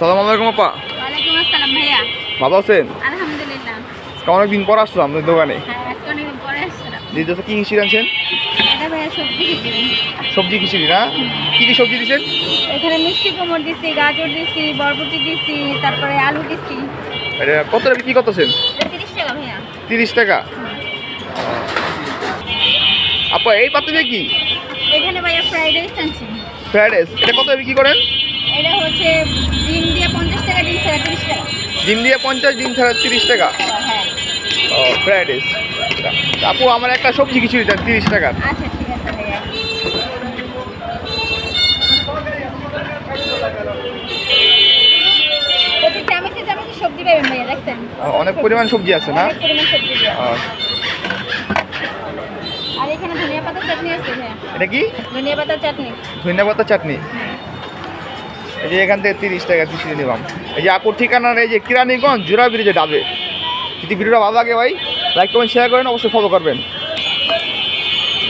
আসসালামু আলাইকুম আপা। ওয়ালাইকুম আসসালাম ভাইয়া। ভালো আছেন? আলহামদুলিল্লাহ। আজকে অনেকদিন পর আসলাম আপনার দোকানে। হ্যাঁ, আজকে অনেকদিন পরে আসছিলাম। দিদি কি খিচুড়ি আনছেন? এটা ভাইয়া সবজি খিচুড়ি। সবজি খিচুড়ি না? কি কি সবজি দিচ্ছেন? এখানে মিষ্টি কুমড় দিছি, গাজর দিছি, বরবটি দিছি, তারপরে আলু দিছি। এটা কত টাকা বিক্রি করতেছেন? এটা 30 টাকা ভাইয়া। 30 টাকা। আপা এই পাত্রে কি? এখানে ভাইয়া ফ্রাইড রাইস আনছি। Fried rice. এটা কত বিক্রি করেন? এটা হচ্ছে ডিম দিয়ে 50 টাকা, ডিম ছাড়া 30 টাকা। ডিম দিয়ে 50, ডিম ছাড়া 30 টাকা। হ্যাঁ। ও ফ্রাইড রাইস। আপু আমার একটা সবজি খিচুড়ি দেন 30 টাকা। আচ্ছা ঠিক আছে ভাইয়া। প্রতি চামচে চামচে সবজি পাবেন ভাইয়া, দেখছেন? অনেক পরিমাণ সবজি আছে না? অনেক পরিমাণ সবজি দেওয়া। আহ, আর এখানে ধনিয়া পাতার চাটনি আছে ভাইয়া। এটা কি? ধনিয়া পাতার চাটনি। ধনিয়া পাতা চাটনি। এই যে এখান থেকে 30 টাকা খিচুড়ি নিলাম। এই যে আপুর ঠিকানার এই যে কিরানীগঞ্জ জোড়া ব্রিজে ডাবে। যদি ভিডিওটা ভালো লাগে ভাই লাইক কমেন্ট শেয়ার করেন, অবশ্যই ফলো করবেন।